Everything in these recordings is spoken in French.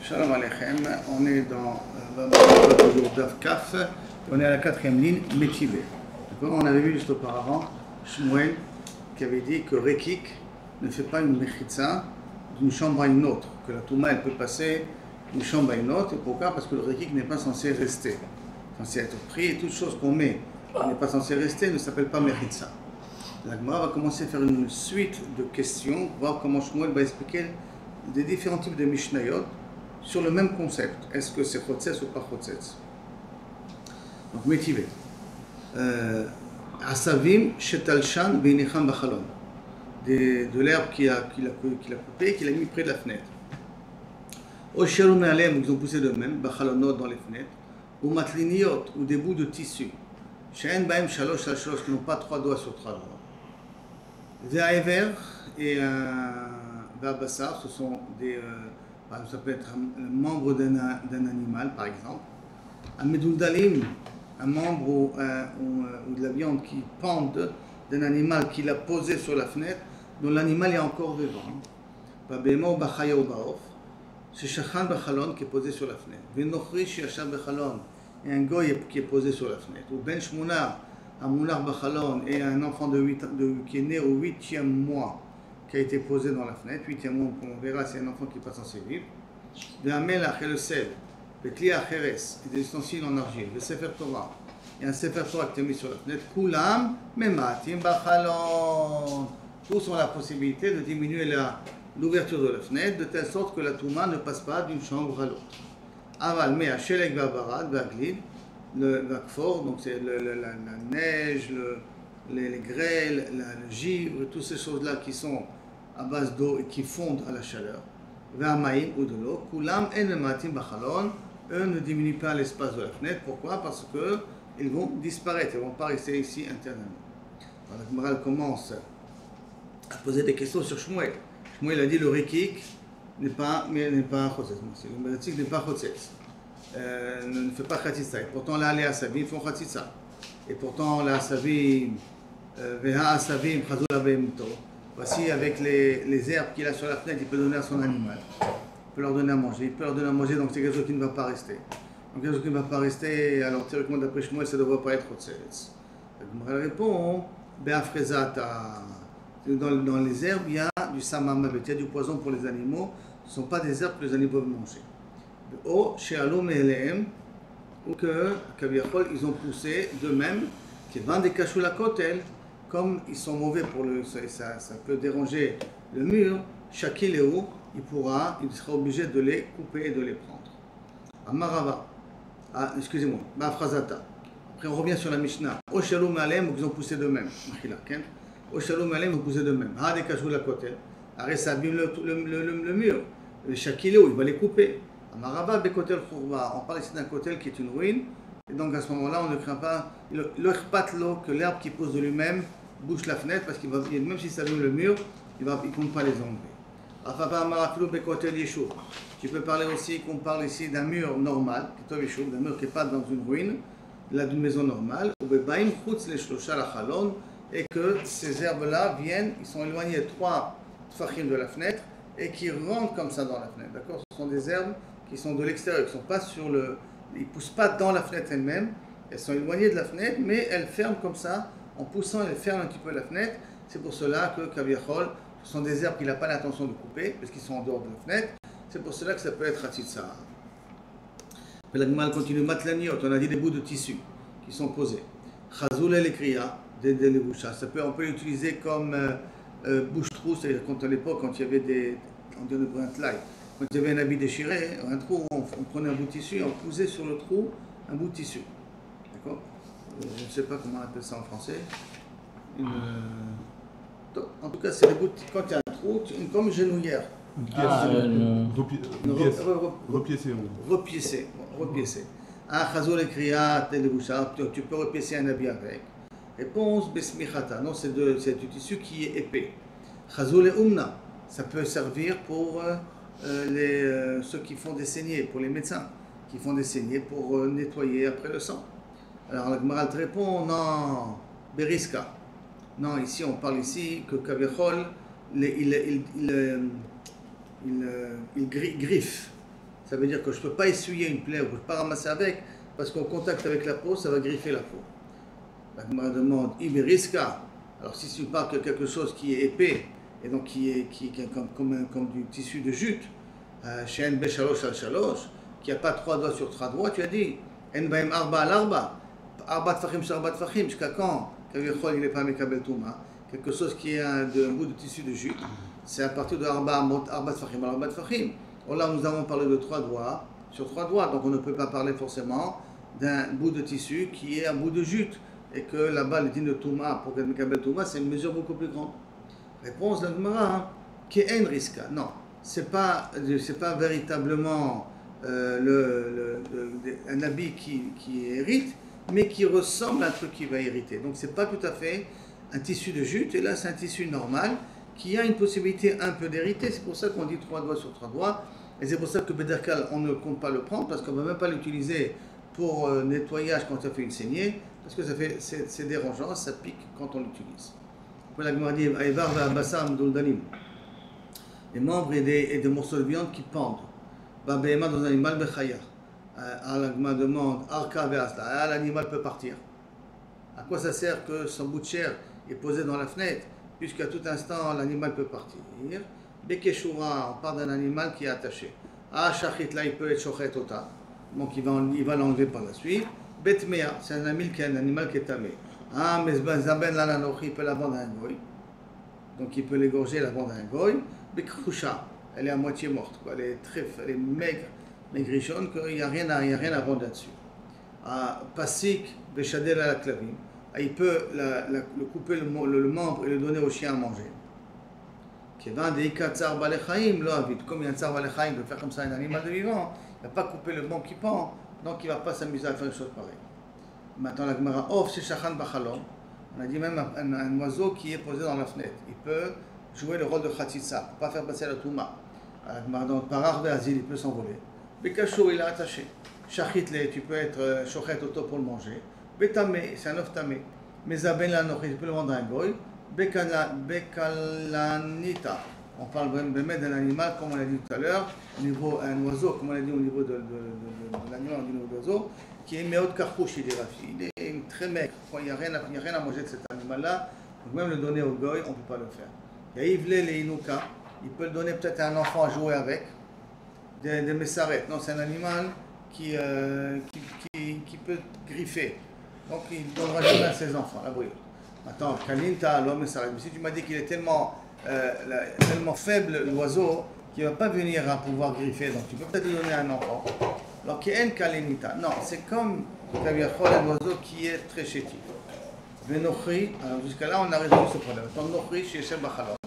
Shalom Aleichem, on est dans toujours Daf Kaf, on est à la 4e ligne, Métivé. On avait vu juste auparavant Shmuel qui avait dit que Rekik ne fait pas une Mechitza d'une chambre à une autre, que la Touma elle peut passer d'une chambre à une autre. Et pourquoi? Parce que le Rekik n'est pas censé rester, censé être pris, et toute chose qu'on met qui n'est pas censé rester ne s'appelle pas Mechitza. La Gemara va commencer à faire une suite de questions, voir comment Shmuel va expliquer des différents types de Mishnayot sur le même concept. Est-ce que c'est Chotzes ou pas Chotzes? Donc, Métivé. Asavim shetalshan beinecham bachalon. De l'herbe qu'il a coupé et qu'il a mis près de la fenêtre. Oshelom me'alem, ils ont poussé de même, bachalonot dans les fenêtres. Ou matliniot, ou des bouts de tissu. She'en baem shalosh al shalosh, qui n'ont pas 3 doigts sur 3 doigts. Ve'aever et Ve'abassar, ce sont des. Ça peut être un membre d'un animal, par exemple. Un meduldalim, un membre ou de la viande qui pende d'un animal qu'il a posé sur la fenêtre, dont l'animal est encore vivant. Babemo bachaya ou baof, c'est shachan bachalon qui est posé sur la fenêtre. Venochri shiacham bachalon, et un goy qui est posé sur la fenêtre. Ou ben shmuna, un moular bachalon, et un enfant qui est né au 8e mois, qui a été posé dans la fenêtre. 8e mois, on verra, c'est un enfant qui n'est pas censé vivre. De la melach et le sel, le kli acheres, et des ustensiles en argile, le sefer Torah, et un sefer Torah qui est mis sur la fenêtre. Kulam, mematim bachalon. Tous ont la possibilité de diminuer l'ouverture de la fenêtre, de telle sorte que la touma ne passe pas d'une chambre à l'autre. Aval, mais à shelek vabarad, vaglid, le vakfor, donc c'est la neige, les grêles, le givre, toutes ces choses-là qui sont à base d'eau et qui fondent à la chaleur, ve'amaïm ou de l'eau, kulam en matim bachalon, eux ne diminuent pas l'espace de la fenêtre. Pourquoi? Parce qu'ils vont disparaître, ils ne vont pas rester ici internellement. Alors, la Gemara commence à poser des questions sur Shmuel. Shmuel a dit le Rekik n'est pas Chotzes. Le Rekik n'est pas Chotzes. Ne fait pas Khatitsa. Et pourtant là, les Asavim font Khatitsa. Et pourtant là, Asavim, Veha Asavim, Chazul Abeimto. Voici avec les herbes qu'il a sur la fenêtre, il peut donner à son animal. Il peut leur donner à manger. Il peut leur donner à manger, donc c'est quelque chose qui ne va pas rester. Donc quelque chose qui ne va pas rester, alors théoriquement d'après Shmuel, ça ne devrait pas être Chotzes. Elle répond, Be'afrezata. Dans les herbes, il y a du samamavet, il y a du poison pour les animaux. Ce ne sont pas des herbes que les animaux peuvent manger. O she'alom elehem, ou que Kaviachol, ils ont poussé d'eux-mêmes, qui vendent des cachous la kotel, comme ils sont mauvais pour ça peut déranger le mur. Shakileu, il sera obligé de les couper et de les prendre. Amarava, excusez-moi, Ba'afrazata. Après on revient sur la Mishnah. O she'alom elehem, ils ont poussé d'eux-mêmes. Au shalom alem, vous posez de même. Ah, des cachous la côté. Arrête, ça abîme le mur. Le shakileo, il va les couper. Amarava, bekotel chourba. On parle ici d'un kotel qui est une ruine. Et donc à ce moment-là, on ne craint pas l'eau que l'herbe qui pose de lui-même bouche la fenêtre, parce qu'il va, même si ça abîme le mur, il ne compte pas les enlever. Afaba amaraflo bekotel yeshur. Tu peux parler aussi, qu'on parle ici d'un mur normal, d'un mur qui n'est pas dans une ruine, d'une maison normale. Ou bebaim chutz le shlosha la chalon. Et que ces herbes-là viennent, ils sont éloignés de 3 tfachim de la fenêtre et qui rentrent comme ça dans la fenêtre. D'accord? Ce sont des herbes qui sont de l'extérieur, qui sont pas ils ne poussent pas dans la fenêtre elle-même. Elles sont éloignées de la fenêtre, mais elles ferment comme ça. En poussant, elles ferment un petit peu la fenêtre. C'est pour cela que Kaviachol, ce sont des herbes qu'il n'a pas l'intention de couper, parce qu'ils sont en dehors de la fenêtre. C'est pour cela que ça peut être Hatzitsa. L'animal continue. Matlaniot, on a dit des bouts de tissu qui sont posés. Chazoul el kriya. On peut l'utiliser comme bouche-trou, c'est-à-dire à l'époque, quand il y avait quand il y avait un habit déchiré, un trou, on prenait un bout de tissu et on posait sur le trou un bout de tissu. D'accord? Je ne sais pas comment on appelle ça en français. En tout cas, c'est des bouts quand il y a un trou, comme une genouillère. Repiécer. Ah, chazol et kriya, tu peux repiécer un habit avec. Réponse besmichata. Non, c'est du tissu qui est épais. Chazol et umna. Ça peut servir pour ceux qui font des saignées, pour les médecins qui font des saignées pour nettoyer après le sang. Alors la Gemara te répond non, beriska. Non, ici on parle ici que Kaviachol il griffe. Ça veut dire que je ne peux pas essuyer une plaie ou que je ne peux pas ramasser avec, parce qu'en contact avec la peau, ça va griffer la peau. La Gemara demande, Iberiska. Alors si tu parles de quelque chose qui est épais, et donc qui est comme du tissu de jute, chez NB Shalosh al Shalosh, qui n'a pas 3 doigts sur 3 doigts, tu as dit, NBM Arba al Arba, Arba Tfachim sur Arba Tfachim, jusqu'à quand il n'est pas Mekabel Touma, quelque chose qui est un bout de tissu de jute, c'est à partir de Arba Tfachim al Arba Tfachim. Or là, nous avons parlé de 3 doigts sur 3 doigts, donc on ne peut pas parler forcément d'un bout de tissu qui est un bout de jute, et que là-bas, le din de Touma, pour Mekabel Touma, c'est une mesure beaucoup plus grande. Réponse de la Gemara, Ke'en Riska. Non, c'est pas véritablement un habit qui hérite, mais qui ressemble à un truc qui va hériter. Donc c'est pas tout à fait un tissu de jute, et là c'est un tissu normal qui a une possibilité un peu d'hériter. C'est pour ça qu'on dit 3 doigts sur 3 doigts, et c'est pour ça que Bederkal, on ne compte pas le prendre, parce qu'on ne va même pas l'utiliser pour nettoyage quand ça fait une saignée, parce que c'est dérangeant, ça pique quand on l'utilise. La Gemara dit Aïvar va Bassar Mdoldalim. Les membres et des morceaux de viande qui pendent. Babéma dans un animal Bechaya. La Gemara demande Arka Veasla. L'animal peut partir. À quoi ça sert que son bout de chair est posé dans la fenêtre, puisqu'à tout instant l'animal peut partir. Bekeshura, on parle d'un animal qui est attaché. Shachit, là il peut être Shochet Ota. Donc il va l'enlever par la suite. Betmea, c'est un animal qui est tamé. Mais Zaben Lananochi, il peut la vendre à un goy. Donc il peut l'égorger et la vendre à un goy. Bekrusha, elle est à moitié morte. Quoi. Elle est maigre, maigrichonne, qu'il n'y a rien à vendre là-dessus. Pasik, Beshadel à la clavine. Il peut le couper le membre et le donner au chien à manger. Kevin de Ikatzar Balechaim, comme il y a un tsar Balechaim, de faire comme ça un animal de vivant, il ne va pas couper le membre qui pend, donc il ne va pas s'amuser à faire une chose pareille. Maintenant, la Gemara offre chez Shachan Bachalom. On a dit même un oiseau qui est posé dans la fenêtre. Il peut jouer le rôle de Khatitsa, pour ne pas faire passer la Touma. La Gemara dans Parar Be'azil, il peut s'envoler. Bekashou, il est attaché. Shachitle, tu peux être Shochet Auto pour le manger. Betame, c'est un œuf tamé. Mezaben Lanochi, tu peux le vendre à un goy. Bekalanita, on parle vraiment d'un animal, comme on l'a dit tout à l'heure, au niveau un oiseau, comme on l'a dit au niveau de l'animal, au niveau de l'oiseau, qui est méot karchouch, il est très maigre. Il n'y a rien à manger de cet animal-là, donc même le donner au goy, on ne peut pas le faire. Il y a Ivle les Inuka, il peut le donner peut-être à un enfant à jouer avec, des messarettes. Non, c'est un animal qui peut griffer, donc il ne donnera jamais à ses enfants, la brûle. Attends, Kalinta, l'homme s'arrête. Mais si tu m'as dit qu'il est tellement faible, l'oiseau, qu'il ne va pas venir à pouvoir griffer, donc tu peux peut-être lui donner à un enfant. Alors, qu'il y a une Kalinita. Non, c'est comme un oiseau qui est très chétif. Venochri, alors jusqu'à là, on a résolu ce problème. Tant Nochri, chez Shem Bachalom.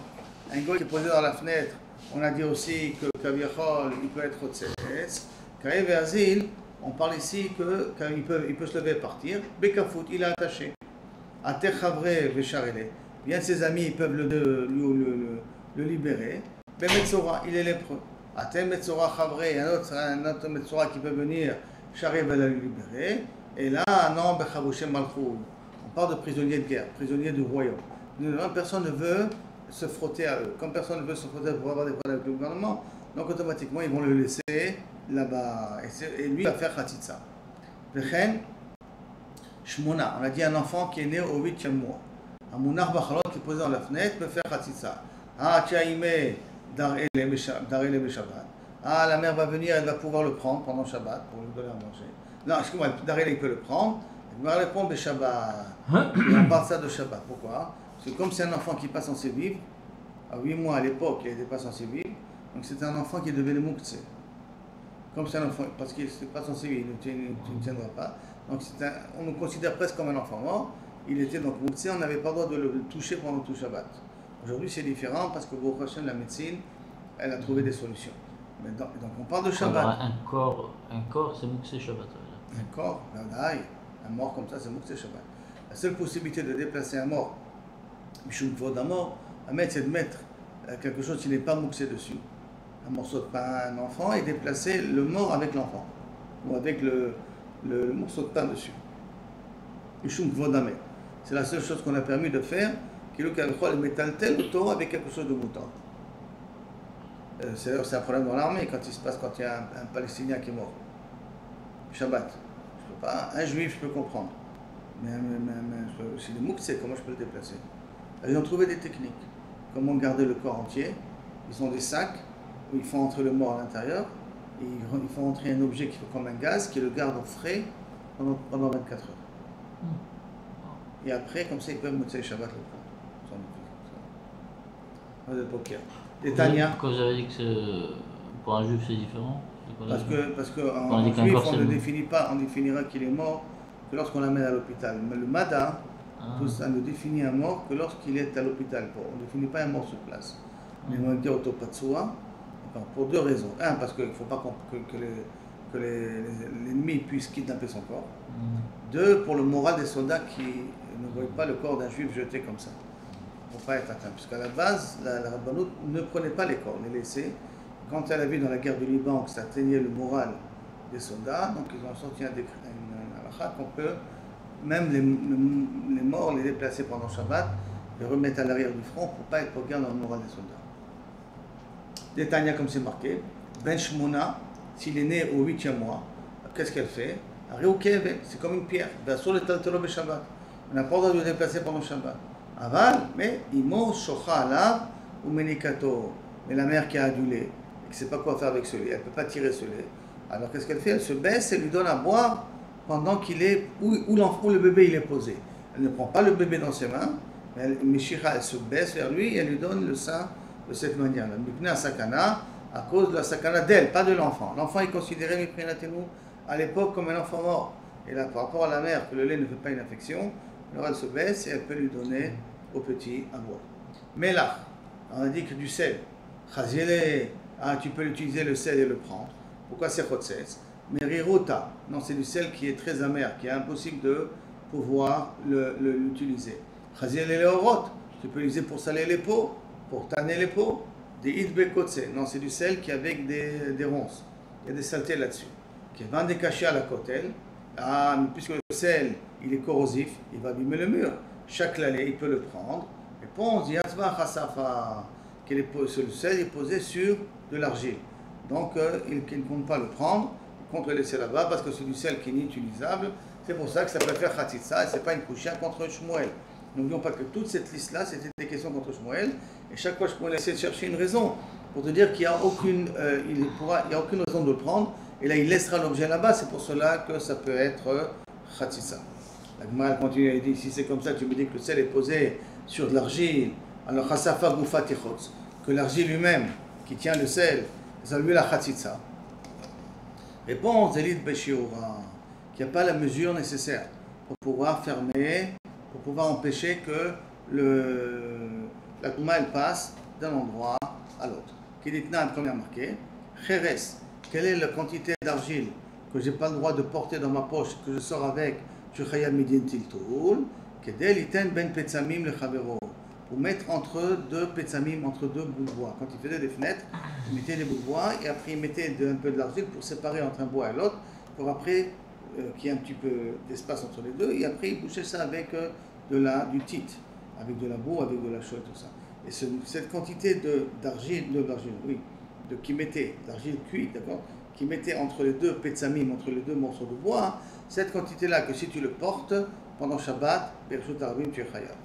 Un gars qui est posé dans la fenêtre, on a dit aussi que Kaviachol, il peut être Otsetz. Kaev et Azil, on parle ici qu'il peut se lever et partir. Bekafout, il est attaché. Atechavre Vesharele. Bien ses amis, ils peuvent le libérer. Bemetzora, il est lépreux. Atem Metzora Chavre, un autre Metzora qui peut venir, Charé va le libérer. Et là, non, Bechavushem Malchou. On parle de prisonniers de guerre, prisonniers du royaume. Personne ne veut se frotter à eux. Comme personne ne veut se frotter pour avoir des problèmes avec le gouvernement, donc automatiquement, ils vont le laisser là-bas. Et lui, il va faire Khatitsa. Vechen, Shmona, on a dit un enfant qui est né au 8e mois. Un monarque bachalot qui est posé dans la fenêtre peut faire Khatitsa. Tchaïmé, Darele Beshabbat. La mère va venir, elle va pouvoir le prendre pendant Shabbat pour lui donner à manger. Non, excuse-moi, Darele, il peut le prendre. Il va le prendre Beshabbat. On parle ça de Shabbat. Pourquoi? Parce que comme c'est un enfant qui n'est pas censé vivre, à 8 mois à l'époque, il n'était pas censé vivre, donc c'est un enfant qui devait le mouktsé. Comme c'est un enfant, parce qu'il n'est pas censé vivre, il ne tiendra pas. Donc on le considère presque comme un enfant mort. Il était donc mouktsé, on n'avait pas le droit de le toucher pendant tout Shabbat. Aujourd'hui c'est différent parce que Baruch Hashem, la médecine, elle a trouvé des solutions. Mais donc on parle de Shabbat. Alors, un corps c'est mouktsé Shabbat. Un corps, un mort comme ça c'est mouktsé Shabbat. La seule possibilité de déplacer un mort, Mishum Kvod mort, c'est de mettre quelque chose qui n'est pas mouxé dessus. Un morceau de pain, un enfant, et déplacer le mort avec l'enfant. Ou avec le morceau de pain dessus. Mishum Kvod Amet. C'est la seule chose qu'on a permis de faire, qui est le métal tel auto avec quelque chose de mouton. C'est un problème dans l'armée quand il y a un Palestinien qui est mort. Shabbat. Je peux pas, un juif, je peux comprendre. Mais c'est des mouktsé, comment je peux le déplacer? Ils ont trouvé des techniques. Comment garder le corps entier? Ils ont des sacs où ils font entrer le mort à l'intérieur. Et ils font entrer un objet qui fait comme un gaz qui le garde au frais pendant 24 heures. Et après, comme ça, ils peuvent Motsei Shabbat le prendre. Des Tania. Pourquoi vous avez dit que pour un juif c'est différent? Parce qu'en juif, on ne définira qu'il est mort que lorsqu'on l'amène à l'hôpital. Mais le Mada, on ne définit un mort que lorsqu'il est à l'hôpital. On ne définit pas un mort sur place. On est monté autopatsua pour deux raisons. Un, parce qu'il ne faut pas que l'ennemi puisse kidnapper son corps. Deux, pour le moral des soldats qui ne voyaient pas le corps d'un juif jeté comme ça. Pour ne pas être atteint. Puisqu'à la base, la Rabbanout ne prenait pas les corps, les laissait. Quand elle a vu dans la guerre du Liban que ça atteignait le moral des soldats, donc ils ont sorti un halakha qu'on peut, même les morts, les déplacer pendant Shabbat, les remettre à l'arrière du front pour ne pas être pour guerre dans le moral des soldats. Des Tania, comme c'est marqué, Ben Shmona, s'il est né au 8e mois, qu'est-ce qu'elle fait? C'est comme une pierre. Sur le Taltelo Shabbat. On n'a pas le droit de le déplacer pendant Shabbat. Aval, mais Imo Shocha Alav ou Menikato. Mais la mère qui a adulé, et qui ne sait pas quoi faire avec ce lait, elle ne peut pas tirer ce lait. Alors qu'est-ce qu'elle fait? Elle se baisse et lui donne à boire pendant qu'il est, où le bébé il est posé. Elle ne prend pas le bébé dans ses mains, mais Mishira, elle se baisse vers lui et elle lui donne le sein de cette manière-là. Mipna Sakana, à cause de la sakana d'elle, pas de l'enfant. L'enfant est considéré, Miprinatenu, à l'époque comme un enfant mort. Et là, par rapport à la mère, que le lait ne fait pas une infection, alors elle se baisse et elle peut lui donner au petit à boire. Mais là, on a dit que du sel, Chazile, tu peux utiliser le sel et le prendre. Pourquoi c'est Chotsetz? Mais Rirota, non, c'est du sel qui est très amer, qui est impossible de pouvoir l'utiliser. Chazile et Leorot, tu peux l'utiliser pour saler les peaux, pour tanner les peaux. Des Idbekotse, non, c'est du sel qui est avec des ronces. Il y a des saletés là-dessus. Qui va décacher à la côtelle. Mais puisque le sel, il est corrosif, il va abîmer le mur. Chaque lalé, il peut le prendre. Et pense, que le sel est posé sur de l'argile. Donc, il ne compte pas le prendre, il compte le laisser là-bas parce que c'est du sel qui est inutilisable. C'est pour ça que ça peut faire Khatitsa et ce n'est pas une couchia contre Shmuel. N'oublions pas que toute cette liste-là, c'était des questions contre Shmuel. Et chaque fois, Shmuel essaie de chercher une raison pour te dire qu'il n'y a aucune raison de le prendre. Et là, il laissera l'objet là-bas. C'est pour cela que ça peut être Khatitsa. La Gemara continue et dit, si c'est comme ça, tu me dis que le sel est posé sur de l'argile. Alors, Chasafa Goufa Tichotz, que l'argile lui-même, qui tient le sel, ça lui la Khatitsa. Réponse d'Elite Beshiura, qu'il n'y a pas la mesure nécessaire pour pouvoir fermer, pour pouvoir empêcher que la Touma elle passe d'un endroit à l'autre. Kiditnan, comme il y a marqué, Cheres, quelle est la quantité d'argile que je n'ai pas le droit de porter dans ma poche, que je sors avec, je Chayab Midin Tiltoul, Kedel Iten Ben Petsamim le Chavero, pour mettre entre deux Petsamim, entre deux bouts de bois. Quand il faisait des fenêtres, il mettait des bouts de bois et après il mettait un peu de l'argile pour séparer entre un bois et l'autre, pour après qu'il y ait un petit peu d'espace entre les deux, et après il bouchait ça avec du tit, avec de la boue, avec de la chaux et tout ça. Et cette quantité d'argile, qui mettait, d'argile cuite, d'accord, qui mettait entre les deux petsamim, entre les deux morceaux de bois, cette quantité-là que si tu le portes pendant Shabbat, Bershut Arvim, tu es chayav.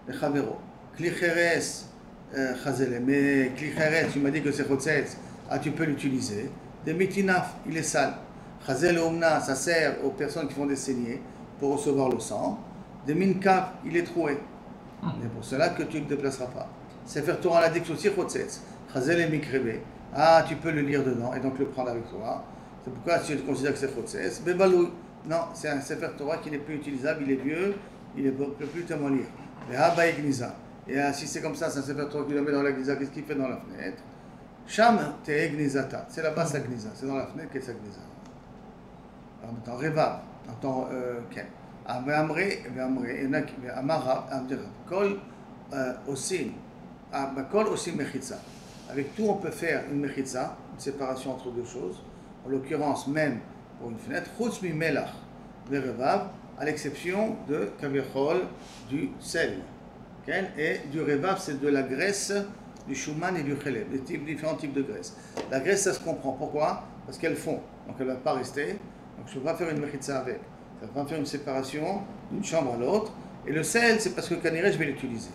Le Chavero, Klicheres, Chazele, mais Klicheres, tu m'as dit que c'est Chotzetz, tu peux l'utiliser. De Mitinaf, il est sale. Chazele Omna, ça sert aux personnes qui font des saignées pour recevoir le sang. De Minkaf, il est troué. C'est pour cela que tu ne te déplaceras pas. Sefer Torah l'a dit que aussi Chotzetz. Chazele Mikrebe, tu peux le lire dedans et donc le prendre avec toi. C'est pourquoi si tu considères que c'est Chotzetz. Bebalou, non, c'est un Sefer Torah qui n'est plus utilisable, il est vieux, il ne peut plus tellement lire. Et si c'est comme ça, c'est un Sefer Torah qui le met dans la Gniza, qu'est-ce qu'il fait dans la fenêtre? Sham te Gnizata, c'est là-bas sa Gniza, c'est dans la fenêtre qu'est sa Gniza. Alors maintenant, Reva, maintenant, Ken. Amre, Amara, Kol Osim, Kol Osim Mechitza. Avec tout, on peut faire une Mechitza, une séparation entre deux choses, en l'occurrence, même pour une fenêtre, Chutz mi Melach, Verevav, à l'exception de Kavichol, du sel. Okay? Et du Revav, c'est de la graisse du Schumann et du Cheleb, différents types de graisse. La graisse, ça se comprend. Pourquoi? Parce qu'elles fond, donc elle ne va pas rester. Donc je ne peux pas faire une mechitza avec. Ça ne va pas faire une séparation d'une chambre à l'autre. Et le sel, c'est parce que Kaniré, je vais l'utiliser.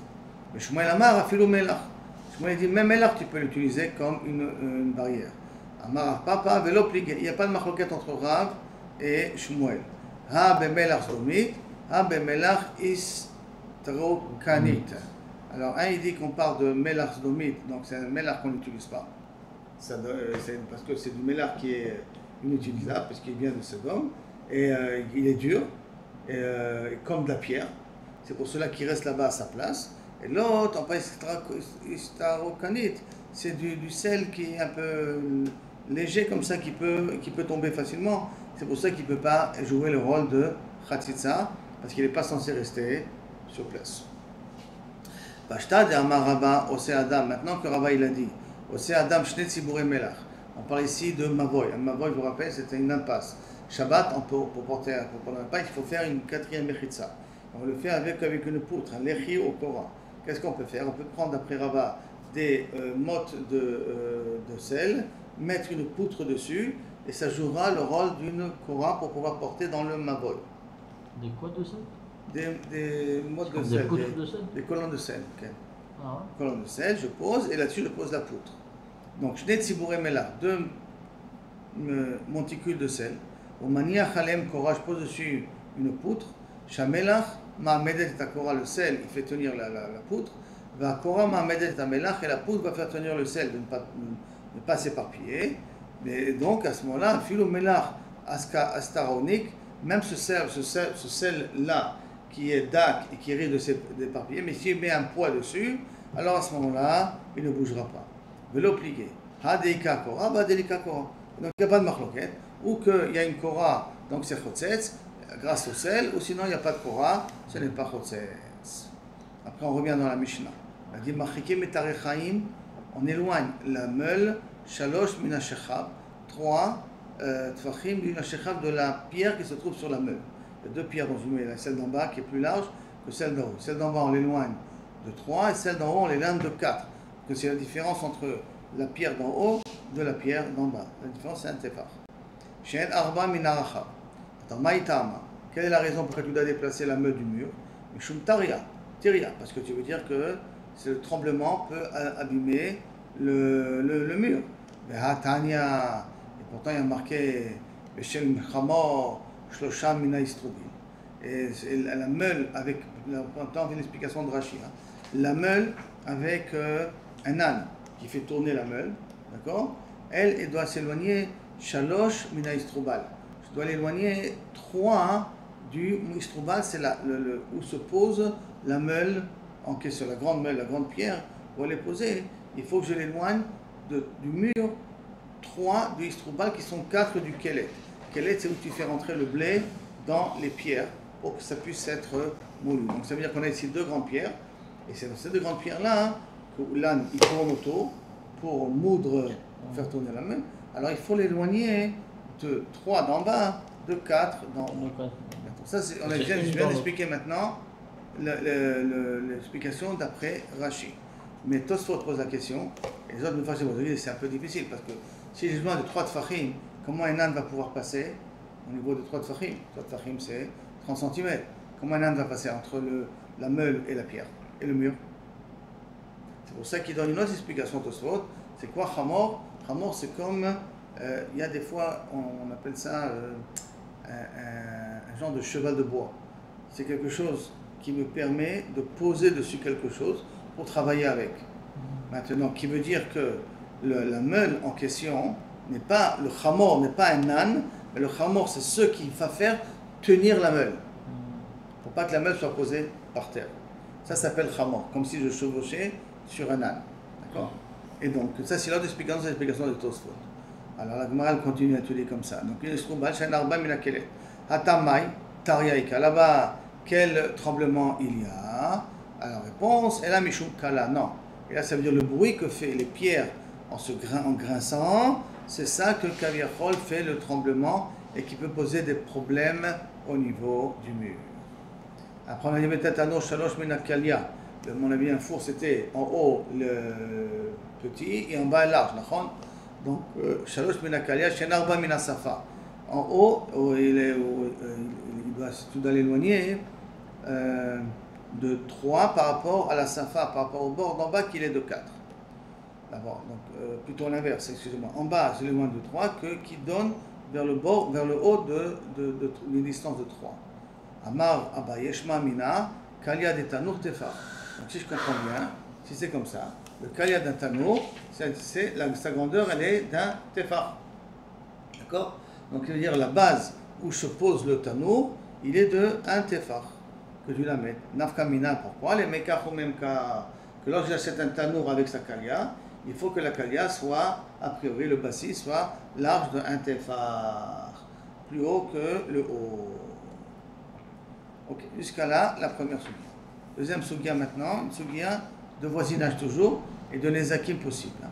Mais Shmuel Amar a filou melach. Shmuel dit, même melach, tu peux l'utiliser comme une barrière. Amar papa, vélo plié. Il n'y a pas de marloquette entre Rav et Shmuel. Ha bemelach zomit, ha bemelach istrokanit. Alors, un, il dit qu'on parle de melach zomit, donc c'est un melach qu'on n'utilise pas. C'est parce que c'est du melach qui est inutilisable, parce qu'il vient de Sodome, et il est dur, comme de la pierre. C'est pour cela qu'il reste là-bas à sa place. Et l'autre, on parle istarokanit, c'est du sel qui est un peu léger comme ça, qui peut tomber facilement. C'est pour ça qu'il ne peut pas jouer le rôle de Khatsitsa, parce qu'il n'est pas censé rester sur place. Bashta de Amar Rabba, Ose Adam, maintenant que Rabba il a dit, Ose Adam, Shne Tzibouré Melach. On parle ici de Mavoy. Un Mavoy, je vous rappelle, c'était une impasse. Shabbat, pour porter l'impasse, il faut faire une quatrième mechitza. On le fait avec une poutre, un lechi au Korah. Qu'est-ce qu'on peut faire? On peut prendre d'après Rabba des mottes de sel, mettre une poutre dessus, et ça jouera le rôle d'une Korah pour pouvoir porter dans le Mavoy. Des quoi de sel? Des mottes de sel. Des poutres de sel? Des colonnes de sel. Okay. Ah ouais. Colonne de sel, je pose, et là-dessus je pose la poutre. Donc, je n'ai tzibouré mela, deux monticules de sel. Au mania chalem korah, je pose dessus une poutre. Shamelach ma'amedet et korah, le sel, il fait tenir la poutre. Va korah ma'amedet et melach, et la poutre va faire tenir le sel, de ne pas s'éparpiller. Mais donc, à ce moment-là, philo melach astaronik, même ce sel-là, qui est dak et qui risque de s'éparpiller, mais s'il met un poids dessus, alors à ce moment-là, il ne bougera pas. Vélo plié. Ha deika kora, ba delika kora. Donc il n'y a pas de marloquette. Ou qu'il y a une kora, donc c'est chotzetz, grâce au sel, ou sinon il n'y a pas de kora, ce n'est pas chotzetz. Après on revient dans la Mishnah. On dit machikim et tarechaim, on éloigne la meule, shalosh mina shechab, 3 tfachim mina shechab de la pierre qui se trouve sur la meule. Il y a deux pierres dans une meule, celle d'en bas qui est plus large que celle d'en haut. Celle d'en bas on l'éloigne de 3 et celle d'en haut on l'éloigne de 4. Que c'est la différence entre la pierre d'en haut de la pierre d'en bas. La différence c'est un tefar. Shen arba minaracha. Attends, maïtama. Quelle est la raison pour laquelle tu dois déplacer la meule du mur? Mishum taria. Tiria, parce que tu veux dire que le tremblement peut abîmer le mur. Behatania. Et pourtant il y a marqué Beshel Chamor Shlosha Mina Istrobil. Et la meule avec, on vient l'explication de Rashi. La meule avec un âne qui fait tourner la meule, d'accord? Elle doit s'éloigner Shalosh Mina Istroubal. Je dois l'éloigner 3 du Istroubal, c'est où se pose la meule en question, la grande meule, la grande pierre, pour les poser. Il faut que je l'éloigne du mur 3 du Istroubal qui sont 4 du Kelet. Kelet, c'est où tu fais rentrer le blé dans les pierres pour que ça puisse être moulu. Donc ça veut dire qu'on a ici 2 grandes pierres, et c'est dans ces 2 grandes pierres-là que l'âne il tourne autour pour moudre, faire tourner la meule. Alors il faut l'éloigner de 3 d'en bas, de 4 d'en haut. Ça, je viens d'expliquer maintenant l'explication d'après Rashi. Mais Tosfot pose la question, et les autres me fâchent, c'est un peu difficile, parce que si j'ai besoin de 3 tfachim, comment un âne va pouvoir passer au niveau de 3 tfachim? 3 tfachim c'est 30 cm. Comment un âne va passer entre la meule et la pierre, et le mur? C'est pour ça qu'il donne une autre explication Tosfot. C'est quoi Chamor? Chamor c'est comme, il y a des fois, on appelle ça un genre de cheval de bois. C'est quelque chose qui me permet de poser dessus quelque chose pour travailler avec. Maintenant, qui veut dire que la meule en question n'est pas, le chamor n'est pas un âne, mais le chamor c'est ce qui va faire tenir la meule, pour pas que la meule soit posée par terre. Ça s'appelle chamor, comme si je chevauchais sur un âne. D'accord? Et donc, ça c'est l'autre explication, c'est l'explication de Tosfot. Alors la Gemara continue à étudier comme ça. Donc, il se arba minakelet. Hatamai, tariaika. Là-bas, quel tremblement il y a? Alors, réponse, et là, Mishum Kala. Non. Et là, ça veut dire le bruit que fait les pierres en grinçant. C'est ça que Kaviachol fait le tremblement et qui peut poser des problèmes au niveau du mur. Après, on a dit Metatano Shalosh Minakalia. mon avis, un four, c'était en haut le petit et en bas large. Donc, Shalosh min Akalia, Shen Arba min Safa. En haut, tu dois l'éloigner de 3 par rapport à la Safa, par rapport au bord d'en bas qu'il est de 4. D'abord, donc plutôt l'inverse, excusez-moi. En bas, c'est le moins de 3 qui donne vers le bord, vers le haut d'une distance de 3. Amar Abba Yeshma Mina, Kalia de Tanour Tefar. Donc si je comprends bien, si c'est comme ça, le Kalia d'un Tanour, sa grandeur, elle est d'un Tefar. D'accord? Donc il veut dire la base où se pose le Tanour, il est de 1 Tefar. Que tu la mets. Nafka Mina, pourquoi? Les Mekach ou Memka. Que lorsque j'achète un Tanour avec sa Kalia, il faut que la Kalia soit, a priori, le bassis soit large de 1 Tefar. Plus haut que le haut. Ok, jusqu'à là, la première sugia. Deuxième sugia maintenant, une sugia de voisinage toujours et de nezakim possible.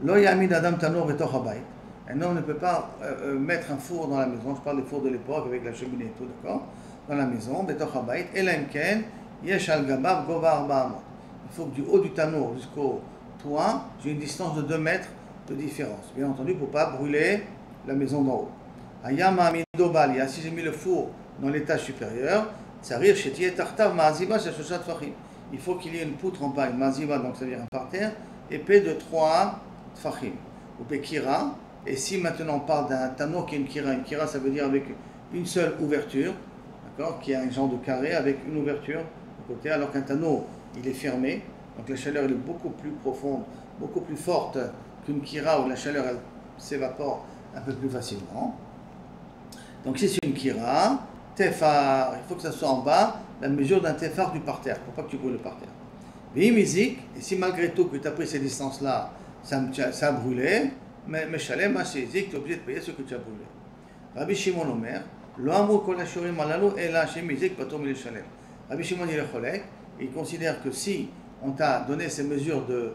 Lo yamid adam tanur betoch habayit. Un homme ne peut pas mettre un four dans la maison. Je parle des fours de l'époque avec la cheminée et tout, d'accord? Dans la maison, betoch habayit. Ela imken yesh al gabav gova arba amot. Il faut que du haut du tanur jusqu'au toit, j'ai une distance de 2 mètres de différence. Bien entendu, pour ne pas brûler la maison d'en haut. Ayama amido balia. Si j'ai mis le four dans l'étage supérieur, il faut qu'il y ait une poutre en bas, une maziba, donc ça veut dire un parterre, épais de 3 tfachim. Ou bekira, et si maintenant on parle d'un tanour qui est une kira ça veut dire avec une seule ouverture, d'accord, qui a un genre de carré avec une ouverture à côté, alors qu'un tanour il est fermé, donc la chaleur elle est beaucoup plus profonde, beaucoup plus forte qu'une kira où la chaleur elle s'évapore un peu plus facilement. Donc si c'est une kira, Tefar, il faut que ça soit en bas, la mesure d'un tefar du parterre, pour pas que tu brûles le parterre. Et si malgré tout que tu as pris ces distances-là, ça a brûlé, mais Shalem, tu es obligé de payer ce que tu as brûlé. Rabbi Shimon Omer, Lo amru kol hashurim halalu ela Hashem izik patur mileshalem. Rabbi Shimon il est cholek, et il considère que si on t'a donné ces mesures de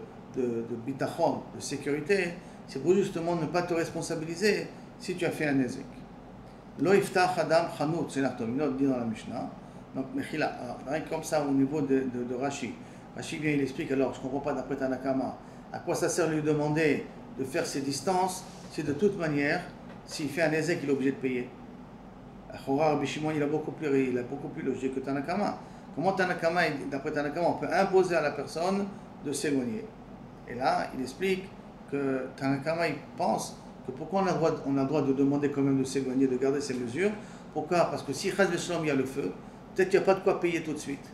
bitachon, de sécurité, c'est pour justement ne pas te responsabiliser si tu as fait un nezek. Lo iftach adam chanut, c'est l'artominot dit dans la Mishnah. Donc, Mechila, rien comme ça au niveau de Rashi. Rashi vient, il explique, alors je ne comprends pas d'après Tanakama, à quoi ça sert de lui demander de faire ces distances, si de toute manière, s'il fait un ezek, il est obligé de payer. Rabbi Shimon, il a beaucoup plus logique que Tanakama. Comment Tanakama, d'après Tanakama, on peut imposer à la personne de s'éloigner? Et là, il explique que Tanakama, il pense que pourquoi on a le droit de demander quand même de s'éloigner, de garder ces mesures. Pourquoi? Parce que si Chaz V'Shalom, il y a le feu, peut-être qu'il n'y a pas de quoi payer tout de suite.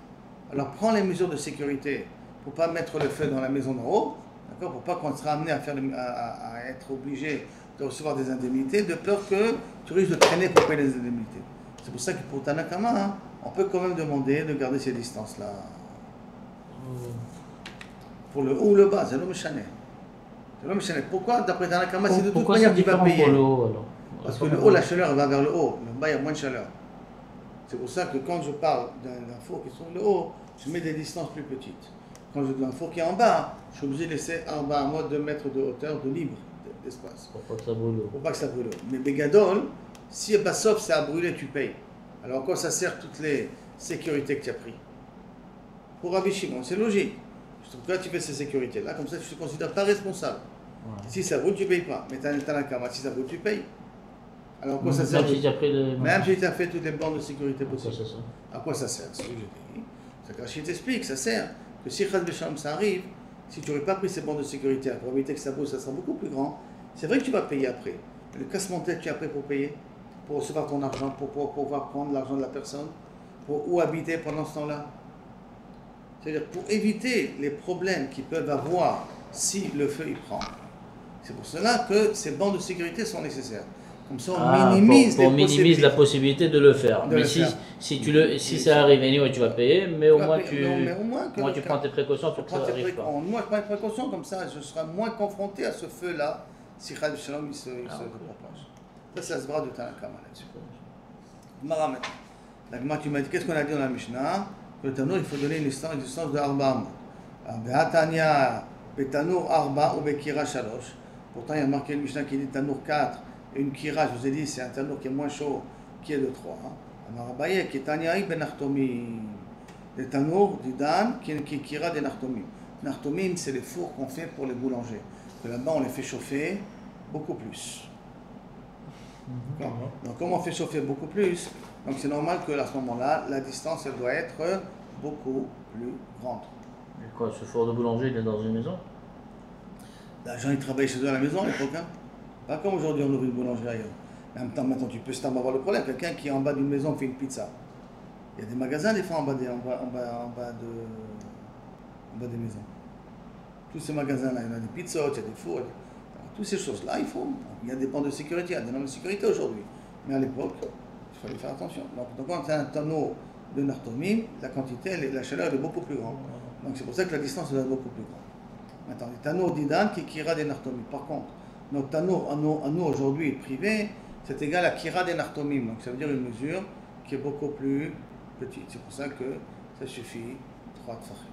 Alors prends les mesures de sécurité pour ne pas mettre le feu dans la maison d'en haut, d'accord, pour pas qu'on sera amené à être obligé de recevoir des indemnités, de peur que tu risques de traîner pour payer les indemnités. C'est pour ça que pour Tanakama, on peut quand même demander de garder ces distances-là. Pour le haut ou le bas, c'est l'homme chané. Pourquoi, d'après Tanakama, c'est de toute manière tu vas payer? Pour le haut, alors? Parce que le haut, la chaleur va vers le haut. Le bas, il y a moins de chaleur. C'est pour ça que quand je parle d'un four qui est sur le haut, je mets des distances plus petites. Quand je dis un four qui est en bas, je suis obligé de laisser en bas à moi 2 mètres de hauteur de libre d'espace. Pour pas que ça brûle. Pour pas que ça brûle. Mais Bégadol, si Bassof ça a brûlé, tu payes. Alors quoi ça sert toutes les sécurités que tu as prises? Pour Rabbi Shimon, c'est logique. Je trouve que là tu fais ces sécurités-là, comme ça tu ne te considères pas responsable. Ouais. Si ça brûle, tu ne payes pas. Mais tu as un camarade, si ça brûle, tu payes. Alors quoi ça sert? Même si tu as fait toutes les bornes de sécurité possibles. À quoi ça sert? C'est ce que je dis. C'est que Rachid t'explique, ça sert que si Chaz V'Shalom ça arrive, si tu n'aurais pas pris ces bornes de sécurité, la probabilité que ça brûle, ça sera beaucoup plus grand. C'est vrai que tu vas payer après. Mais le casse-mon-tête, tu es après pour payer, pour recevoir ton argent, pour pouvoir prendre l'argent de la personne, pour où habiter pendant ce temps-là. C'est-à-dire pour éviter les problèmes qu'ils peuvent avoir si le feu y prend. C'est pour cela que ces bandes de sécurité sont nécessaires. Comme ça, on minimise la possibilité de le faire. Mais si ça arrive, anyway, tu vas payer, mais au moins tu prends tes précautions pour que ça n'arrive pas. Moi, je prends des précautions, comme ça, je serai moins confronté à ce feu-là si Chaz V'Shalom il se propage. Ça se bras de Tanakama là-dessus. Mara maintenant. La Gemara, tu m'as dit, qu'est-ce qu'on a dit dans la Mishnah? Que le Tanour, il faut donner une distance de Arba. Be'atania, Be'tanour Arba ou Be'kira Shalosh. Pourtant, il y a marqué une Mishnah qui dit Tanour 4 et une Kira, je vous ai dit, c'est un Tanour qui est moins chaud, qui est de 3. Amarabaye, qui est Taniaï Ben Artomi. des tanours du Dan qui kira des nartomim. Nartomim, c'est les fours qu'on fait pour les boulangers. Que là-bas, on les fait chauffer beaucoup plus. Donc, comme on fait chauffer beaucoup plus, donc c'est normal que à ce moment-là, la distance, elle doit être beaucoup plus grande. Et quoi, ce four de boulanger, il est dans une maison? Les gens, ils travaillaient chez eux à la maison à l'époque. Hein. Pas comme aujourd'hui, on ouvre une boulangerie ailleurs. En même temps, maintenant, tu peux seulement avoir le problème. Quelqu'un qui est en bas d'une maison fait une pizza. Il y a des magasins, des fois, en bas des maisons. Tous ces magasins-là, il y en a des pizzas, il y a des fours. Toutes ces choses-là, il y a des bandes de sécurité, il y a des normes de sécurité aujourd'hui. Mais à l'époque, il fallait faire attention. Donc quand tu as un tonneau de nartomim, la quantité, la chaleur elle est beaucoup plus grande. Donc c'est pour ça que la distance est beaucoup plus grande. Maintenant, les tanneaux d'Idan qui kira des nartomim. Par contre, notre tanneau à nous aujourd'hui privé, c'est égal à kira des nartomim. Donc ça veut dire une mesure qui est beaucoup plus petite. C'est pour ça que ça suffit 3 tfachim.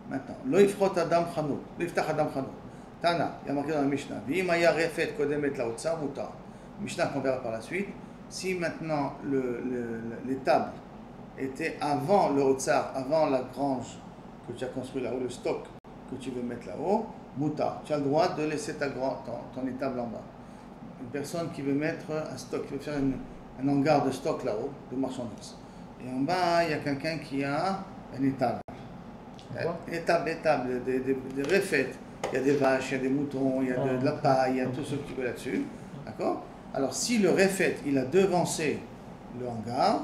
Maintenant, lo yifrot adam chanut, lo yiftach adam chanut. Tana, il y a marqué dans la Mishnah. V'im haya refet kodemet laotsa mutar. Mishnah qu'on verra par la suite. Si maintenant les tables étaient avant le Otsar, avant la grange que tu as construit là-haut, le stock que tu veux mettre là-haut, mutar. Tu as le droit de laisser ton étable en bas. Une personne qui veut mettre un stock, qui veut faire un hangar de stock là-haut, de marchandises. Et en bas, il y a quelqu'un qui a une étable. Étable, des refaites. Il y a des vaches, il y a des moutons, il y a de la paille, il y a tout ce que tu veux là-dessus. D'accord? Alors, si le refait, il a devancé le hangar,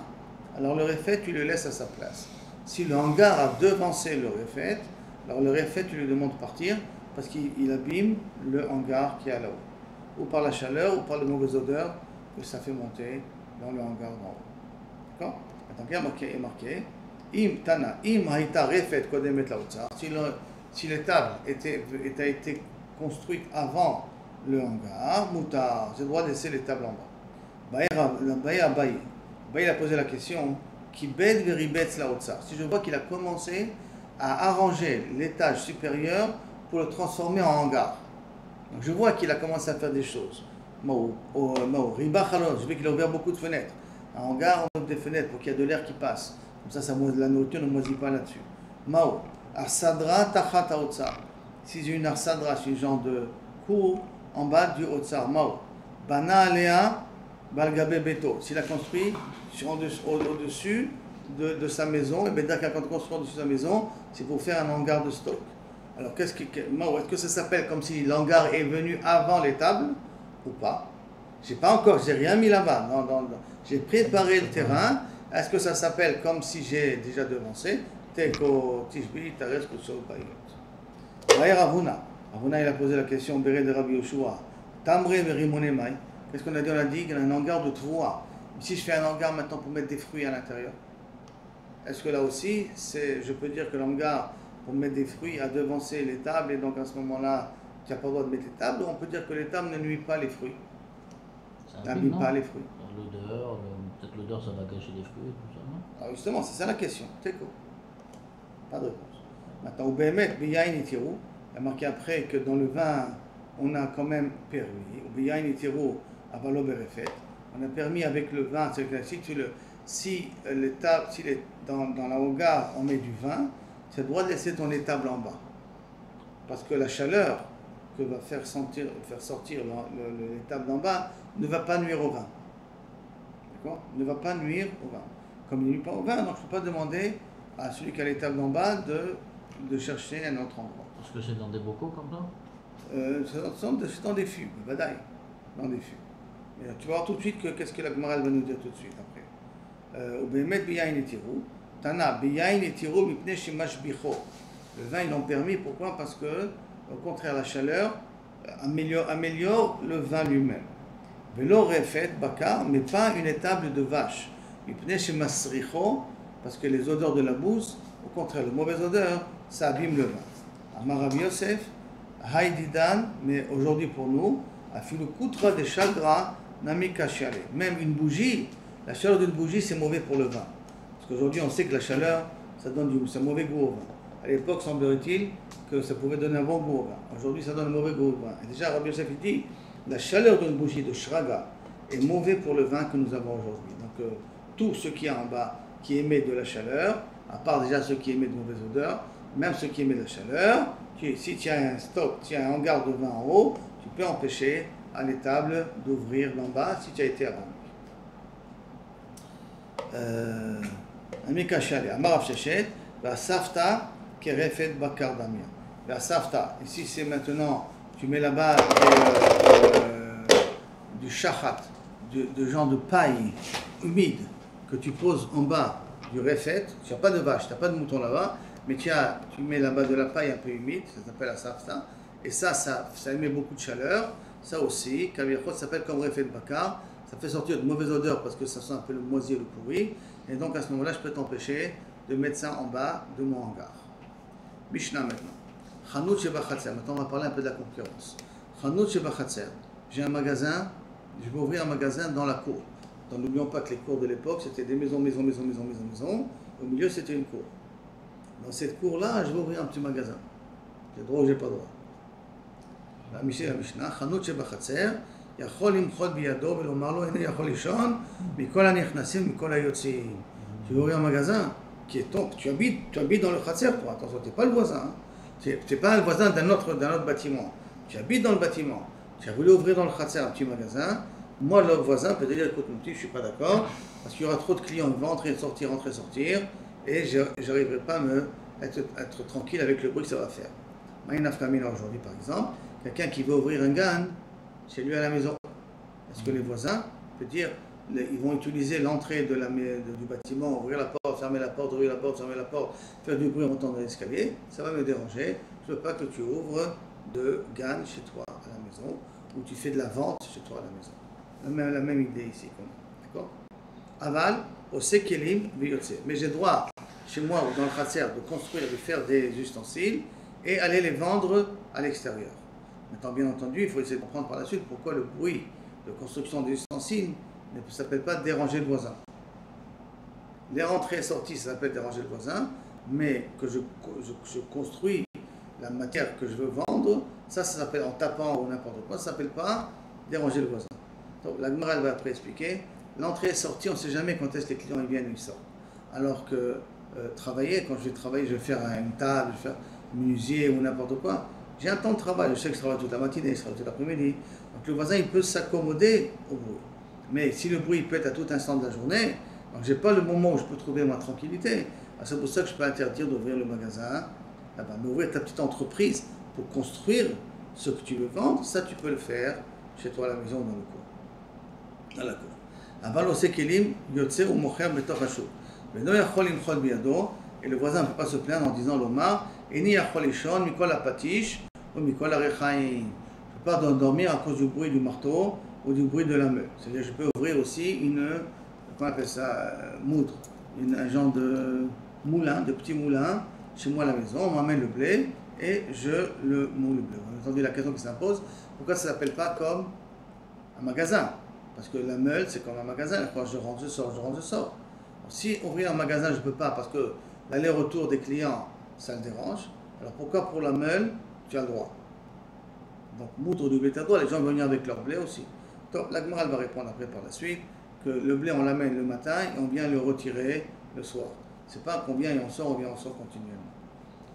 alors le refait, tu le laisses à sa place. Si le hangar a devancé le refait, alors le refait, tu lui demandes de partir parce qu'il abîme le hangar qui est là-haut. Ou par la chaleur, ou par les mauvaises odeurs que ça fait monter dans le hangar d'en haut. D'accord? Attends, il est marqué. Im tana, im haïta refait kodemet laotsar. Si l'étable a été construite avant le hangar, moutar, j'ai le droit de laisser l'étable en bas. Baï a posé la question, qui bed veribetz laotsar. Si je vois qu'il a commencé à arranger l'étage supérieur pour le transformer en hangar. Donc je vois qu'il a commencé à faire des choses. Riba chalon, je vois qu'il a ouvert beaucoup de fenêtres. Un hangar, on ouvre des fenêtres pour qu'il y ait de l'air qui passe. Comme ça, la nourriture ne moisit pas là-dessus. Mao, arsadra tachat haotsar. Si j'ai une arsadra, c'est une genre de cour en bas du haotsar. Mao, bana alea balgabe beto. S'il a construit au-dessus de sa maison, et bien quand on construit au-dessus de sa maison, c'est pour faire un hangar de stock. Alors, est-ce que ça s'appelle comme si l'hangar est venu avant les tables ou pas? J'ai rien mis là-bas. J'ai préparé le terrain. Est-ce que ça s'appelle comme si j'ai déjà devancé? Teko tishbi tares kusol bayot. Vaïr Avuna. Avuna, il a posé la question Béré de Rabbi Yoshua. Tamre verimone mai. Qu'est-ce qu'on a dit? On a dit qu'il y a un hangar de trois. Si je fais un hangar maintenant pour mettre des fruits à l'intérieur, est-ce que là aussi, je peux dire que l'hangar pour mettre des fruits a devancé les tables et donc à ce moment-là, tu n'as pas le droit de mettre les tables, ou on peut dire que les tables ne nuisent pas les fruits? N'abîment pas les fruits. L'odeur, peut-être l'odeur ça va cacher les fruits, tout ça, non? Alors justement, c'est ça la question. Teko. Pas de réponse. Maintenant, au Bémet, Biyain et Tirou, il y a marqué après que dans le vin, on a quand même permis, au Biyain et Tirou, à Valo Berefet, on a permis avec le vin, si dans la hogar on met du vin, tu as le droit de laisser ton étable en bas. Parce que la chaleur que va faire sortir l'étable d'en bas ne va pas nuire au vin. D'accord? Ne va pas nuire au vin. Comme il ne nuit pas au vin, donc je ne peux pas demander à celui qui a l'étable d'en bas de chercher un autre endroit. Parce que c'est dans des bocaux comme ça? C'est dans des fûts, badaï, dans des fûts. Et tu vas voir tout de suite qu'est-ce que la Gemara va nous dire tout de suite après. Au Bémet biyain et tirou, Tana biyain et tirou mipnei shimash bicho. Le vin ils l'ont permis, pourquoi? Parce que au contraire la chaleur améliore le vin lui-même. Velo refet bakar, mais pas une étable de vache. Mipnei shimash richo, parce que les odeurs de la bouse, au contraire, les mauvaises odeurs, ça abîme le vin. Amar Rav Yosef, Haïdidan, mais aujourd'hui pour nous, a fait le coutre des chagras, nami kashale. Même une bougie, la chaleur d'une bougie, c'est mauvais pour le vin. Parce qu'aujourd'hui, on sait que la chaleur, ça donne c'est mauvais goût au vin. À l'époque, semblerait-il que ça pouvait donner un bon goût au vin. Aujourd'hui, ça donne un mauvais goût au vin. Et déjà, Rabbi Yosef dit, la chaleur d'une bougie de shraga est mauvais pour le vin que nous avons aujourd'hui. Donc, tout ce qui est en bas, qui émettent de la chaleur, à part déjà ceux qui émettent de mauvaises odeurs, même ceux qui émettent de la chaleur, si tu as un stock, tu as un hangar de vin en haut, tu peux empêcher à l'étable d'ouvrir d'en bas si tu as été avant. Safta kerefet bakar damia. La safta, ici c'est maintenant, tu mets là-bas du shachat, de genre de paille humide que tu poses en bas du refet. Tu n'as pas de vache, tu n'as pas de mouton là-bas, mais tu mets là-bas de la paille un peu humide, ça s'appelle la safta, et ça émet beaucoup de chaleur. Ça aussi, ça s'appelle comme refet bakar, ça fait sortir de mauvaises odeurs parce que ça sent un peu le moisi et le pourri, et donc à ce moment-là, je peux t'empêcher de mettre ça en bas de mon hangar. Mishnah maintenant. Chanout sheba chatzer. Maintenant, on va parler un peu de la concurrence. Chanout sheba chatzer. J'ai un magasin, je vais ouvrir un magasin dans la cour. Donc, n'oublions pas que les cours de l'époque, c'était des maisons. Au milieu, c'était une cour. Dans cette cour-là, je vais ouvrir un petit magasin. J'ai droit ou j'ai pas droit. La Mishnah, Chanout sheba chatzer. יכול למחול בידו ולומר לו, הנה יכול לישון, מכל הנכנסים, מכל היוצאים. Tu veux ouvrir un magasin qui est ton, tu habites dans le khatser, toi, attention, tu n'es pas le voisin. Tu n'es pas le voisin d'un autre bâtiment. Tu habites dans le bâtiment. Tu as voulu ouvrir dans le khatser un petit magasin. Moi, le voisin peut te dire, écoute, mon petit, je ne suis pas d'accord, parce qu'il y aura trop de clients, ils vont entrer, sortir, et je n'arriverai pas à être tranquille avec le bruit que ça va faire. Maïnaf Kamina aujourd'hui, par exemple, quelqu'un qui veut ouvrir un gan chez lui à la maison. Est-ce que les voisins, peut dire, ils vont utiliser l'entrée du bâtiment, ouvrir la porte, fermer la porte, ouvrir la porte, fermer la porte, faire du bruit en montant dans l'escalier, ça va me déranger. Je ne veux pas que tu ouvres de GAN chez toi à la maison, ou tu fais de la vente chez toi à la maison. La même idée ici. D'accord? Aval, au sekelim, biyotse. Mais j'ai droit, chez moi ou dans le khatser, de construire, de faire des ustensiles et aller les vendre à l'extérieur. Maintenant, bien entendu, il faut essayer de comprendre par la suite pourquoi le bruit de construction des ustensiles ne s'appelle pas déranger le voisin. Les rentrées et sorties, ça s'appelle déranger le voisin, mais que je construis la matière que je veux vendre, ça s'appelle en tapant ou n'importe quoi, ça ne s'appelle pas déranger le voisin. Donc la Gemara va après expliquer, l'entrée et sortie, on ne sait jamais quand est-ce que les clients ils viennent ou ils sortent. Alors que travailler, quand je vais travailler, je vais faire une table, je vais faire un menuisier ou n'importe quoi, j'ai un temps de travail, je sais que je travaille toute la matinée, je travaille toute l'après-midi, donc le voisin il peut s'accommoder au bruit. Mais si le bruit peut être à tout instant de la journée, donc je n'ai pas le moment où je peux trouver ma tranquillité, c'est pour ça que je peux interdire d'ouvrir le magasin là-bas. Mais ouvrir ta petite entreprise pour construire ce que tu veux vendre, ça tu peux le faire chez toi à la maison, dans la cour. Aval ose kelim yotze ou mocher betoch hashuk. Veno yachol imchol biyado, et le voisin ne peut pas se plaindre en disant l'omar, eni yachol lishon mikol apatish ou mikol arechaim. Je ne peux pas dormir à cause du bruit du marteau ou du bruit de la meule. C'est-à-dire je peux ouvrir aussi comment on appelle ça, moudre, un genre de moulin, de petit moulin, chez moi à la maison, on m'amène le blé et je le moule le blé. On a entendu la question qui s'impose, pourquoi ça ne s'appelle pas comme un magasin? Parce que la meule, c'est comme un magasin, quand je rentre, je sors, je rentre, je sors. Si ouvrir un magasin, je ne peux pas, parce que l'aller-retour des clients, ça le dérange, alors pourquoi pour la meule, tu as le droit? Donc, moudre du blé, tu as le droit, les gens vont venir avec leur blé aussi. Donc, la Gemara va répondre après par la suite, que le blé, on l'amène le matin et on vient le retirer le soir. C'est pas qu'on vient et on sort continuellement.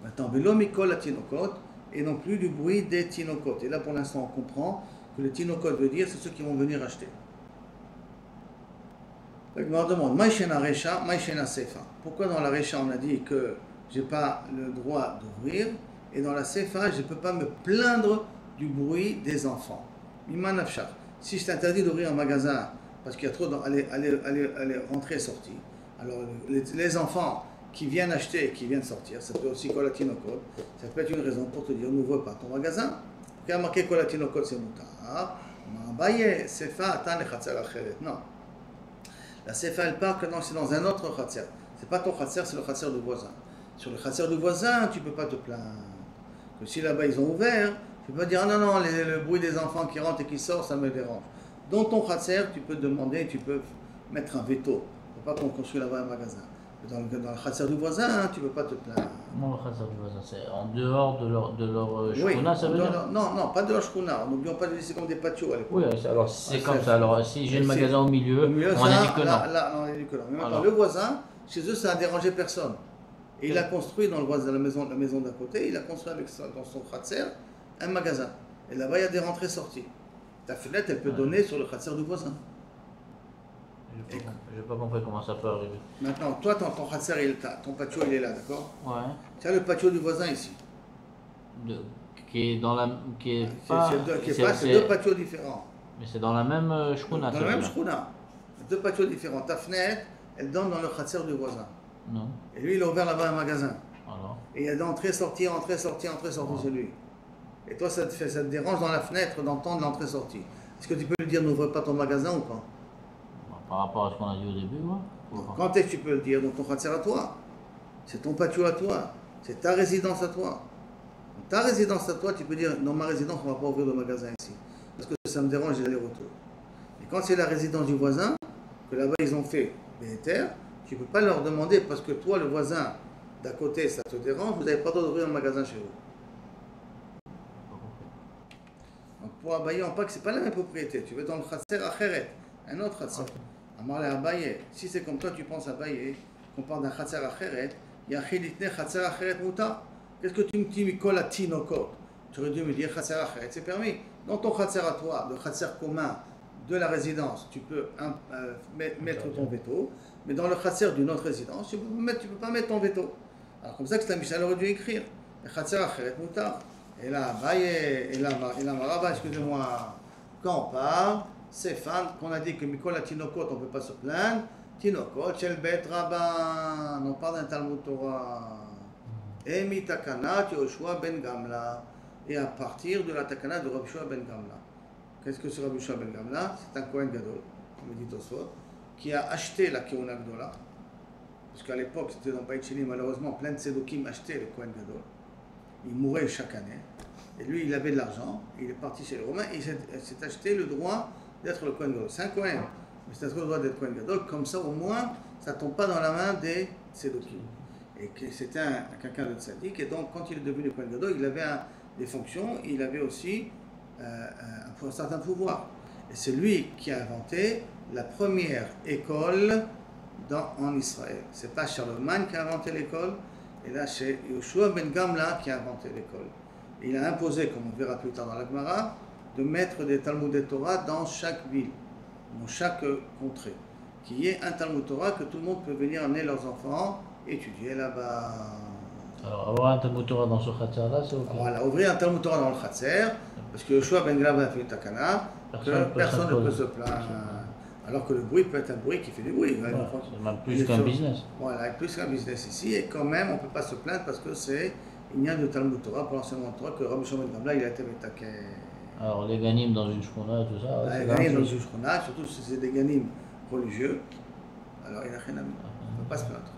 Maintenant, vélo mikol la tinokot, et non plus du bruit des tinokot. Et là, pour l'instant, on comprend que le tinokot veut dire, c'est ceux qui vont venir acheter. La Gemara demande, maïshena recha, maïshena sefa. Pourquoi dans la recha, on a dit que j'ai pas le droit d'ouvrir, et dans la sefa, je ne peux pas me plaindre du bruit des enfants. Miman afshar. Si je t'interdis d'ouvrir un magasin, parce qu'il y a trop d'aller rentrer et sortir. Alors, les enfants qui viennent acheter et qui viennent sortir, ça peut aussi kolatinokot, ça peut être une raison pour te dire n'ouvre pas ton magasin. Qui a marqué kolatinokot, c'est moutar. Ma'abaye, sefa, atan lechatzer acheret. Non. La sefa, elle part que non, c'est dans un autre khatser. C'est pas ton khatser, c'est le khatser du voisin. Sur le khatser du voisin, tu peux pas te plaindre. Que si là-bas ils ont ouvert, tu peux pas dire ah non, le bruit des enfants qui rentrent et qui sortent, ça me dérange. Dans ton khatser, tu peux demander, tu peux mettre un veto. Il ne faut pas qu'on construise là-bas un magasin. Dans le khatser du voisin, tu ne peux pas te plaindre. Non, le khatser du voisin, c'est en dehors de leur shkuna, ça veut dire? Non, pas de leur shkuna. N'oublions pas de laisser comme des patios à l'époque. Oui, alors si c'est comme ça. Alors si j'ai le magasin au milieu, on a dit que non. Là, on a dit que non. Mais maintenant, le voisin, Chez eux, ça a dérangé personne. Et il a construit dans le voisin, la maison d'à côté, il a construit dans son khatser un magasin. Et là-bas, il y a des rentrées-sorties. Ta fenêtre, elle peut donner sur le khatser du voisin. Je n'ai pas compris comment ça peut arriver. Maintenant, toi, ton khatser, ton patio, il est là, d'accord? Ouais. Tu as le patio du voisin ici. Qui est dans la... C'est deux patios différents. Mais c'est dans la même shkouna. Dans la même shkouna. Deux patios différents. Ta fenêtre, elle donne dans le khatser du voisin. Non. Et lui, il a ouvert là-bas un magasin. Alors. Et il y a d'entrée-sortie, entrée-sortie chez lui. Et toi, ça te dérange dans la fenêtre d'entendre l'entrée-sortie. Est-ce que tu peux lui dire, n'ouvre pas ton magasin ou pas? Par rapport à ce qu'on a dit au début, ouais. Quand est-ce que tu peux le dire? Dans ton khatser à toi. C'est ton patio à toi. C'est ta résidence à toi. Dans ta résidence à toi, tu peux dire, dans ma résidence, on ne va pas ouvrir de magasin ici. Parce que ça me dérange, j'ai l'aller-retour. Et quand c'est la résidence du voisin, que là-bas ils ont fait des terres, tu ne peux pas leur demander, parce que toi, le voisin d'à côté, ça te dérange, vous n'avez pas le droit d'ouvrir un magasin chez vous. Donc pour Abaye, on parle que ce n'est pas la même propriété. Tu veux dans le khatser acheret, un autre khatser. Amar le Abaye, si c'est comme toi, tu penses Abaye, qu'on parle d'un khatser acheret, yachilitne khatser acheret muta. Qu'est-ce que tu me dis, Mikola Tinokot? Tu aurais dû me dire khatser acheret, c'est permis. Dans ton khatser à toi, le khatser commun de la résidence, tu peux mettre ton veto, mais dans le khatser d'une autre résidence, tu ne peux pas mettre ton veto. Alors comme ça que la Mishnah aurait dû écrire. Le khatser acheret mutar. Et là, Maraba, excusez-moi, quand on parle, c'est fan qu'on a dit que Mikola Tinokot, on ne peut pas se plaindre. Tinokot, Shel Bet Rabban, on parle d'un Talmud Torah. Et mi takana Yoshua ben Gamla. Et à partir de la takana de Rabbi Yoshua ben Gamla. Qu'est-ce que c'est Rabbi Yoshua ben Gamla? C'est un Kohen Gadol, comme dit Tosfot, qui a acheté la Keuna Gdola. Parce qu'à l'époque, c'était dans Beit Sheni, malheureusement, plein de Sédokim achetaient le Kohen Gadol. Il mourait chaque année. Et lui, il avait de l'argent. Il est parti chez les Romains et il s'est acheté le droit d'être le Kohen Gadol. C'est un Kohen, mais c'est le droit d'être Kohen Gadol. Comme ça, au moins, ça ne tombe pas dans la main des Sédokim. Et que c'était quelqu'un de tzaddik. Et donc, quand il est devenu Kohen Gadol, il avait des fonctions, il avait aussi un certain pouvoir. Et c'est lui qui a inventé la première école en Israël. C'est pas Charlemagne qui a inventé l'école, et là c'est Yoshua ben Gamla qui a inventé l'école. Il a imposé, comme on verra plus tard dans la Gemara, de mettre des Talmudei Torah dans chaque ville, dans chaque contrée, qu'il y ait un Talmud Torah que tout le monde peut venir amener leurs enfants étudier là-bas. Alors, avoir un Talmud Torah dans ce khatser-là, c'est ok. Voilà, ouvrir un Talmud Torah dans le khatser, parce que Yoshua ben Gamla a fait une takana, personne ne peut se plaindre. Alors que le bruit peut être un bruit qui fait du bruit. Ouais, c'est même plus qu'un business. Voilà, plus qu'un business ici. Et quand même, on ne peut pas se plaindre parce que il n'y a de Talmud Torah pour l'enseignement de Torah que Rabbi Shimon ben Gamla, il a été métaqué. Alors les ganim dans une shkouna, tout ça. Les ganim dans une shkouna, surtout si c'est des ganim religieux, alors il n'y a rien à dire. On ne peut pas se plaindre.